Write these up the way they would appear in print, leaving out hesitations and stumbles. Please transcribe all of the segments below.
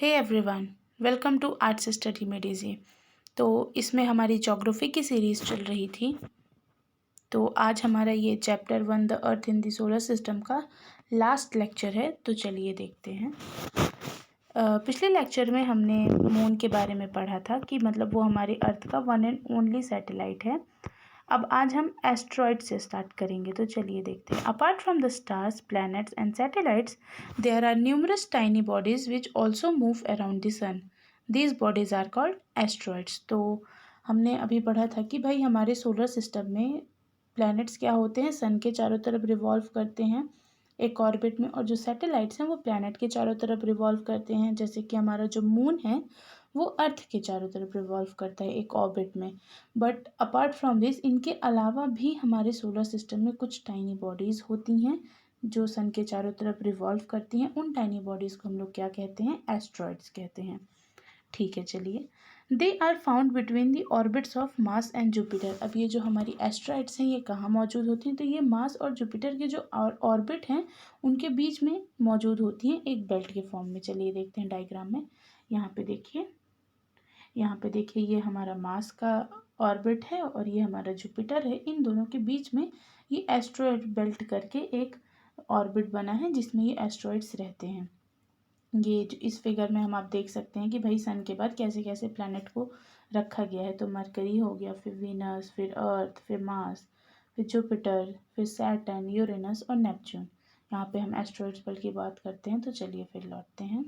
Hey everyone, welcome to arts study में DG. तो इसमें हमारी ज्योग्राफी की सीरीज़ चल रही थी। तो आज हमारा ये chapter 1 the earth in the solar system का लास्ट लेक्चर है। तो चलिए देखते हैं। पिछले लेक्चर में हमने मून के बारे में पढ़ा था कि मतलब वो हमारे अर्थ का वन एंड ओनली सैटेलाइट है। अब आज हम एस्ट्रॉयड से स्टार्ट करेंगे। तो चलिए देखते हैं। Apart from the stars, planets and satellites, there are numerous tiny bodies which also move around the sun. These bodies are called asteroids. तो हमने अभी पढ़ा था कि भाई हमारे सोलर सिस्टम में प्लैनेट्स क्या होते हैं, सन के चारों तरफ रिवॉल्व करते हैं एक ऑर्बिट में, और जो सैटेलाइट्स हैं वो प्लैनेट के चारों तरफ रिवॉल्व करते हैं। जैसे कि हमारा जो मून है वो अर्थ के चारों तरफ रिवॉल्व करता है एक ऑर्बिट में। बट अपार्ट फ्रॉम दिस, इनके अलावा भी हमारे सोलर सिस्टम में कुछ टाइनी बॉडीज़ होती हैं जो सन के चारों तरफ रिवॉल्व करती हैं। उन टाइनी बॉडीज़ को हम लोग क्या कहते हैं? एस्ट्रॉयड्स कहते हैं। ठीक है, चलिए। They are found between the orbits of Mars and Jupiter. अब ये जो हमारी एस्ट्रॉयड्स हैं ये कहाँ मौजूद होती हैं? तो ये मार्स और जुपिटर के जो ऑर्बिट हैं उनके बीच में मौजूद होती हैं एक बेल्ट के फॉर्म में। चलिए देखते हैं डायग्राम में। यहाँ पे देखिए, ये हमारा मार्स का ऑर्बिट है और ये हमारा जुपिटर है। इन दोनों के बीच में ये एस्ट्रॉयड बेल्ट करके एक ऑर्बिट बना है जिसमें ये एस्ट्रॉयड्स रहते हैं। ये जो इस फिगर में हम आप देख सकते हैं कि भाई सन के बाद कैसे कैसे प्लैनेट को रखा गया है। तो मरकरी हो गया, फिर वीनस, फिर अर्थ, फिर मार्स, फिर जुपिटर, फिर सैटर्न, यूरेनस और नेपच्यून। यहाँ पे हम एस्ट्रॉयड्स बेल्ट की बात करते हैं। तो चलिए फिर लौटते हैं।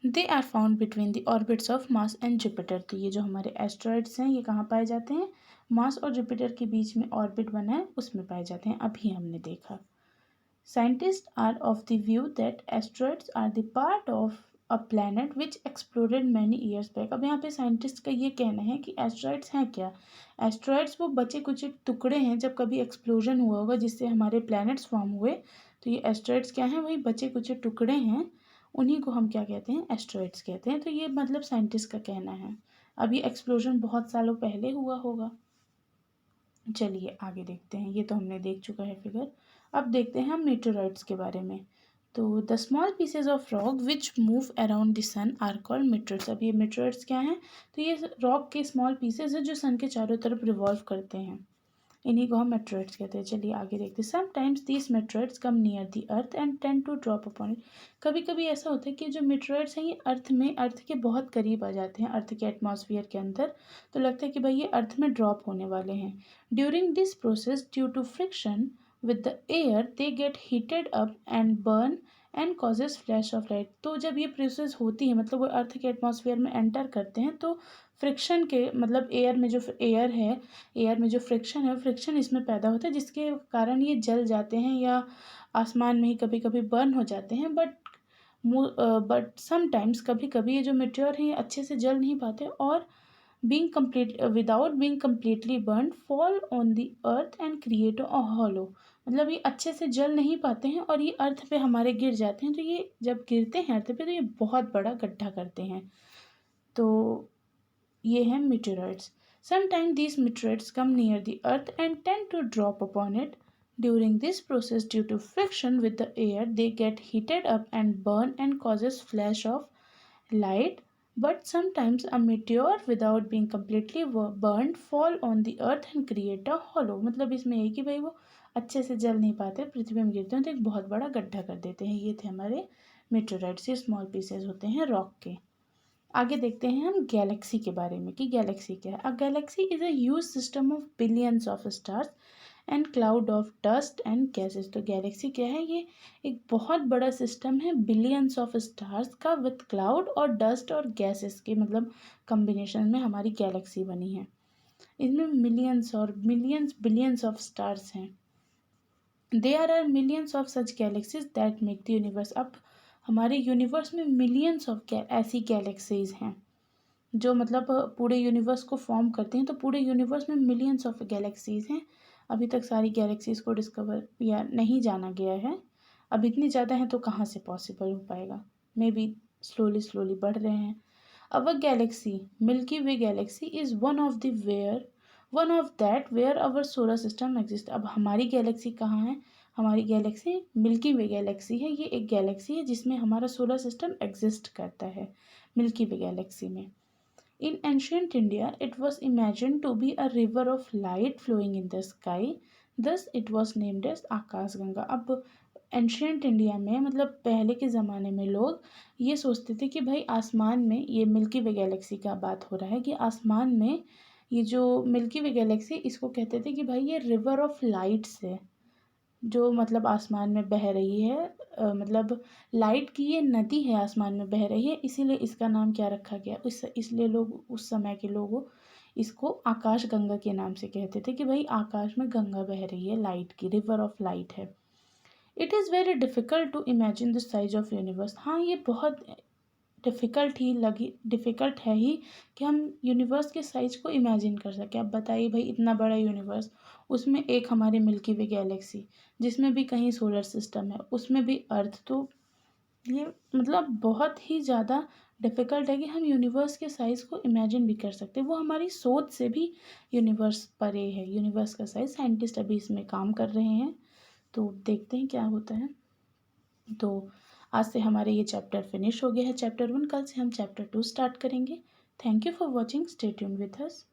They are found between the orbits of Mars and Jupiter. तो ये जो हमारे एस्ट्रॉयड्स हैं ये कहाँ पाए जाते हैं? मार्स और जुपिटर के बीच में ऑर्बिट बना है उसमें पाए जाते हैं। अभी हमने देखा। Scientist are of the view that asteroids are the part of a planet which exploded many years back. अब यहाँ पे साइंटिस्ट का ये कहना है कि एस्ट्रॉयड्स हैं क्या? एस्ट्रॉयड्स वो बचे कुछ टुकड़े हैं जब कभी एक्सप्लोजन हुआ होगा जिससे हमारे प्लैनेट्स फॉर्म हुए। तो ये एस्ट्रॉयड्स क्या हैं? वही बचे कुछ टुकड़े हैं, उन्हीं को हम क्या कहते हैं? एस्ट्रॉयड्स कहते हैं। तो ये मतलब साइंटिस्ट का कहना है। अब ये एक्सप्लोजन बहुत सालों पहले हुआ होगा। चलिए आगे देखते हैं। ये तो हमने देख चुका है फिगर। अब देखते हैं हम मीटेरॉइड्स के बारे में। तो the small pieces of rock which move around the sun are called meteoroids. अब ये मीटेरॉइड्स क्या हैं? तो ये रॉक के स्मॉल पीसेज हैं जो सन के चारों तरफ रिवॉल्व करते हैं। इन्हीं को हम मेट्रॉइड्स कहते हैं। चलिए आगे देखते हैं। Sometimes these meteoroids come near the earth and tend to drop upon it. कभी कभी ऐसा होता है कि जो मेट्रॉइड्स हैं ये अर्थ के बहुत करीब आ जाते हैं, अर्थ के एटमॉस्फेयर के अंदर। तो लगता है कि भाई ये अर्थ में ड्रॉप होने वाले हैं। During this process, due to friction with the air, they get heated up and burn and causes flash of light. तो जब ये प्रोसेस होती है, मतलब वो अर्थ के एटमॉस्फेयर में एंटर करते हैं, तो फ्रिक्शन के मतलब एयर में जो फ्रिक्शन है, फ्रिक्शन इसमें पैदा होता है जिसके कारण ये जल जाते हैं या आसमान में ही कभी कभी बर्न हो जाते हैं। बट समटाइम्स, कभी कभी ये जो मेटेरियल हैं ये अच्छे से जल नहीं पाते और without being completely burn fall on the earth and create a hollow. मतलब ये अच्छे से जल नहीं पाते हैं और ये अर्थ पे हमारे गिर जाते हैं। तो ये जब गिरते हैं अर्थ पे तो ये बहुत बड़ा गड्ढा करते हैं। तो ये हैं meteorites. Sometimes these meteorites come near the earth and tend to drop upon it. During this process, due to friction with the air, they get heated up and burn and causes flash of light. But sometimes a meteor, without being completely burned, fall on the earth and create a hollow. मतलब इसमें है कि भाई वो अच्छे से जल नहीं पाते, पृथ्वी में गिरते हैं तो एक बहुत बड़ा गड्ढा कर देते हैं। ये थे हमारे meteorites। ये स्मॉल पीसेज होते हैं रॉक के। आगे देखते हैं हम गैलेक्सी के बारे में कि गैलेक्सी क्या है। A galaxy is a huge system of billions of stars and cloud of dust and gases. तो गैलेक्सी क्या है? ये एक बहुत बड़ा सिस्टम है बिलियंस ऑफ स्टार्स का विथ क्लाउड और डस्ट और गैसेस के मतलब कम्बिनेशन में हमारी गैलेक्सी बनी है। इसमें मिलियंस और मिलियंस बिलियंस ऑफ स्टार्स हैं। There are millions of such galaxies that make the universe. अब हमारे यूनिवर्स में मिलियंस ऑफ ऐसी गैलेक्सीज हैं जो मतलब पूरे यूनिवर्स को फॉर्म करते हैं। तो पूरे यूनिवर्स में मिलियंस ऑफ गैलेक्सीज हैं। अभी तक सारी गैलेक्सीज को डिस्कवर या नहीं जाना गया है। अब इतनी ज़्यादा हैं तो कहाँ से पॉसिबल हो पाएगा? मे बी स्लोली बढ़ रहे हैं। Our galaxy, Milky Way galaxy, is one of that where our solar system exist. अब हमारी गैलेक्सी कहाँ है? हमारी गैलेक्सी मिल्की वे गैलेक्सी है। ये एक गैलेक्सी है जिसमें हमारा सोलर सिस्टम एग्जिस्ट करता है, मिल्की वे गैलेक्सी में। In ancient India, it was imagined to be a river of light flowing in the sky. Thus, it was named as आकाश गंगा। अब एंशियंट इंडिया में मतलब पहले के ज़माने में लोग ये सोचते थे कि भाई आसमान में, ये मिल्की वे गैलेक्सी का बात हो रहा है कि आसमान में ये जो मिल्की वे गैलेक्सी, इसको कहते थे कि भाई ये रिवर ऑफ लाइट्स है, जो मतलब आसमान में बह रही है। मतलब लाइट की ये नदी है, आसमान में बह रही है, इसीलिए इसका नाम क्या रखा गया, इसलिए लोग, उस समय के लोग इसको आकाश गंगा के नाम से कहते थे कि भाई आकाश में गंगा बह रही है, लाइट की, रिवर ऑफ लाइट है। It is very difficult to imagine the size of universe. हाँ, ये बहुत डिफ़िकल्ट है ही कि हम यूनिवर्स के साइज को इमेजिन कर सकें। अब बताइए भाई, इतना बड़ा यूनिवर्स, उसमें एक हमारी मिल्की वे गैलेक्सी, जिसमें भी कहीं सोलर सिस्टम है, उसमें भी अर्थ, तो ये मतलब बहुत ही ज़्यादा डिफ़िकल्ट है कि हम यूनिवर्स के साइज़ को इमेजिन भी कर सकते हैं। वो हमारी सोच से भी यूनिवर्स परे है, यूनिवर्स का साइज़। साइंटिस्ट अभी इसमें काम कर रहे हैं, तो देखते हैं क्या होता है। तो आज से हमारे ये चैप्टर फिनिश हो गया है, चैप्टर 1। कल से हम चैप्टर 2 स्टार्ट करेंगे। Thank you for watching, stay tuned with us.